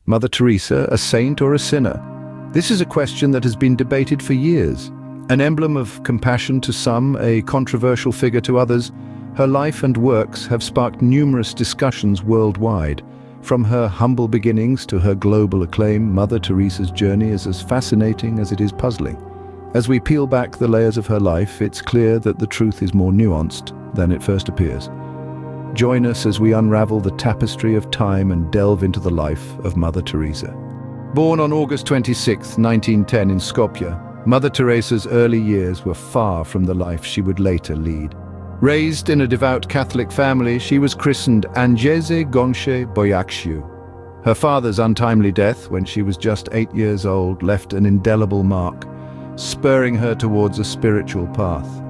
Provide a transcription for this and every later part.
Mother Teresa a saint or a sinner? This is a question that has been debated for years. An emblem of compassion to some, a controversial figure to others, her life and works have sparked numerous discussions worldwide. From her humble beginnings to her global acclaim, Mother Teresa's journey is as fascinating as it is puzzling. As we peel back the layers of her life, it's clear that the truth is more nuanced than it first appears. Join us as we unravel the tapestry of time and delve into the life of Mother Teresa. Born on August 26, 1910 in Skopje, Mother Teresa's early years were far from the life she would later lead. Raised in a devout Catholic family, she was christened Angeze Gongshe Boyakshu. Her father's untimely death, when she was just 8 years old, left an indelible mark, spurring her towards a spiritual path.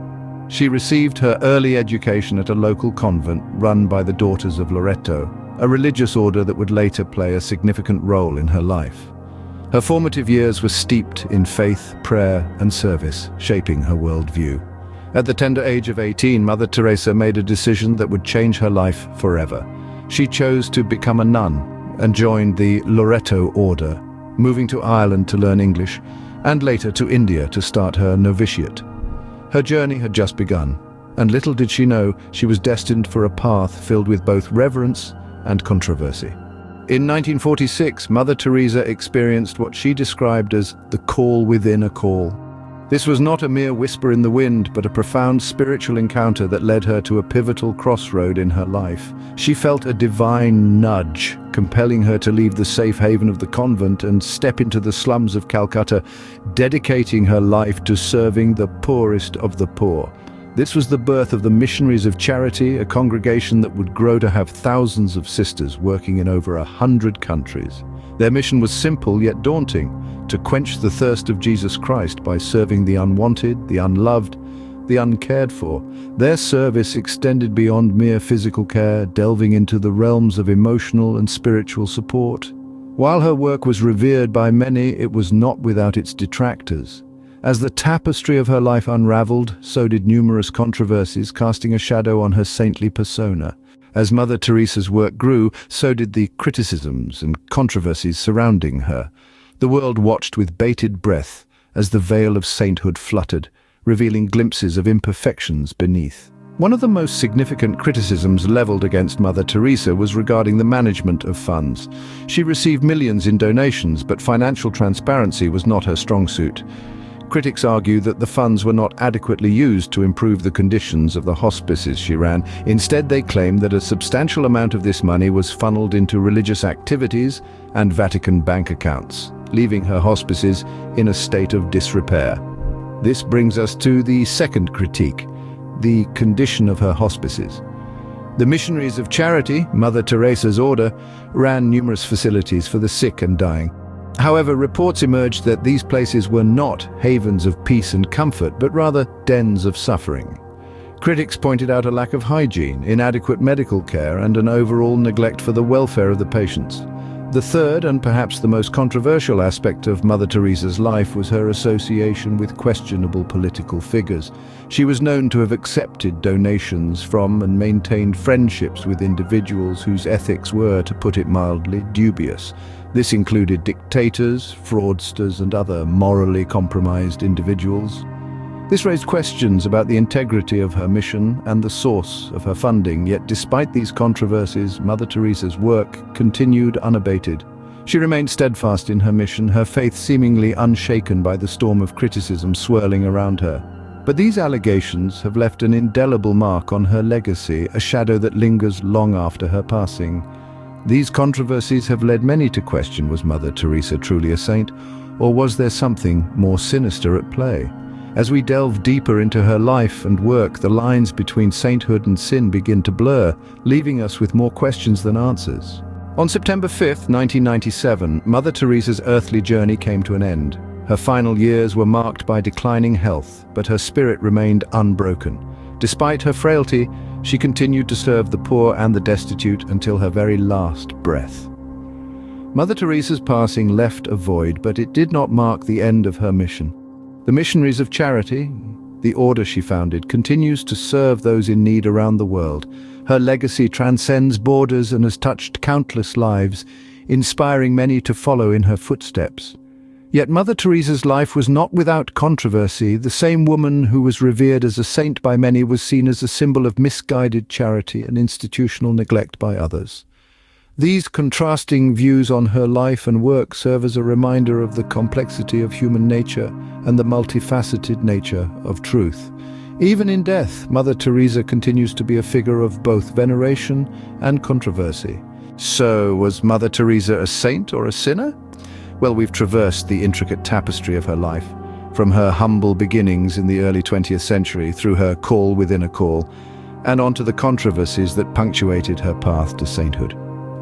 She received her early education at a local convent run by the Daughters of Loreto, a religious order that would later play a significant role in her life. Her formative years were steeped in faith, prayer, and service, shaping her worldview. At the tender age of 18, Mother Teresa made a decision that would change her life forever. She chose to become a nun and joined the Loreto order, moving to Ireland to learn English, and later to India to start her novitiate. Her journey had just begun, and little did she know she was destined for a path filled with both reverence and controversy. In 1946, Mother Teresa experienced what she described as the call within a call. This was not a mere whisper in the wind, but a profound spiritual encounter that led her to a pivotal crossroad in her life. She felt a divine nudge, compelling her to leave the safe haven of the convent and step into the slums of Calcutta, dedicating her life to serving the poorest of the poor. This was the birth of the Missionaries of Charity, a congregation that would grow to have thousands of sisters working in over 100 countries. Their mission was simple yet daunting: to quench the thirst of Jesus Christ by serving the unwanted, the unloved, the uncared for. Their service extended beyond mere physical care, delving into the realms of emotional and spiritual support. While her work was revered by many, it was not without its detractors. As the tapestry of her life unraveled, so did numerous controversies, casting a shadow on her saintly persona. As Mother Teresa's work grew, so did the criticisms and controversies surrounding her. The world watched with bated breath as the veil of sainthood fluttered, revealing glimpses of imperfections beneath. One of the most significant criticisms leveled against Mother Teresa was regarding the management of funds. She received millions in donations, but financial transparency was not her strong suit. Critics argue that the funds were not adequately used to improve the conditions of the hospices she ran. Instead, they claim that a substantial amount of this money was funneled into religious activities and Vatican bank accounts, leaving her hospices in a state of disrepair. This brings us to the second critique: the condition of her hospices. The Missionaries of Charity, Mother Teresa's order, ran numerous facilities for the sick and dying. However, reports emerged that these places were not havens of peace and comfort, but rather dens of suffering. Critics pointed out a lack of hygiene, inadequate medical care, and an overall neglect for the welfare of the patients. The third, and perhaps the most controversial aspect of Mother Teresa's life, was her association with questionable political figures. She was known to have accepted donations from and maintained friendships with individuals whose ethics were, to put it mildly, dubious. This included dictators, fraudsters, and other morally compromised individuals. This raised questions about the integrity of her mission and the source of her funding, yet despite these controversies, Mother Teresa's work continued unabated. She remained steadfast in her mission, her faith seemingly unshaken by the storm of criticism swirling around her. But these allegations have left an indelible mark on her legacy, a shadow that lingers long after her passing. These controversies have led many to question, was Mother Teresa truly a saint, or was there something more sinister at play? As we delve deeper into her life and work, the lines between sainthood and sin begin to blur, leaving us with more questions than answers. On September 5, 1997, Mother Teresa's earthly journey came to an end. Her final years were marked by declining health, but her spirit remained unbroken. Despite her frailty, she continued to serve the poor and the destitute until her very last breath. Mother Teresa's passing left a void, but it did not mark the end of her mission. The Missionaries of Charity, the order she founded, continues to serve those in need around the world. Her legacy transcends borders and has touched countless lives, inspiring many to follow in her footsteps. Yet Mother Teresa's life was not without controversy. The same woman who was revered as a saint by many was seen as a symbol of misguided charity and institutional neglect by others. These contrasting views on her life and work serve as a reminder of the complexity of human nature and the multifaceted nature of truth. Even in death, Mother Teresa continues to be a figure of both veneration and controversy. So, was Mother Teresa a saint or a sinner? Well, we've traversed the intricate tapestry of her life, from her humble beginnings in the early 20th century through her call within a call, and onto the controversies that punctuated her path to sainthood.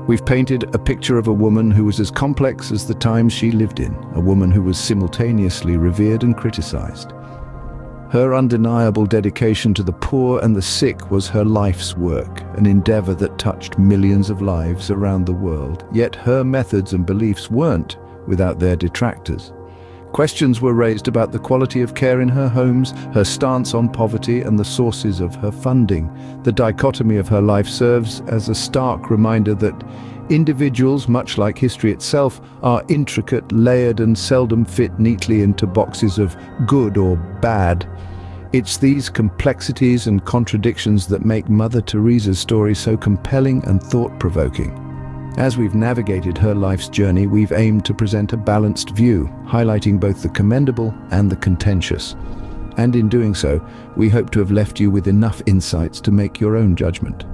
We've painted a picture of a woman who was as complex as the times she lived in, a woman who was simultaneously revered and criticized. Her undeniable dedication to the poor and the sick was her life's work, an endeavor that touched millions of lives around the world. Yet her methods and beliefs weren't without their detractors. Questions were raised about the quality of care in her homes, her stance on poverty, and the sources of her funding. The dichotomy of her life serves as a stark reminder that individuals, much like history itself, are intricate, layered, and seldom fit neatly into boxes of good or bad. It's these complexities and contradictions that make Mother Teresa's story so compelling and thought-provoking. As we've navigated her life's journey, we've aimed to present a balanced view, highlighting both the commendable and the contentious. And in doing so, we hope to have left you with enough insights to make your own judgment.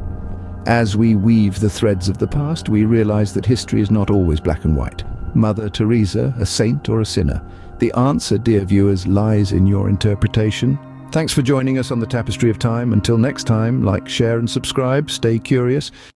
As we weave the threads of the past, we realize that history is not always black and white. Mother Teresa, a saint or a sinner? The answer, dear viewers, lies in your interpretation. Thanks for joining us on the Tapestry of Time. Until next time, like, share, and subscribe. Stay curious.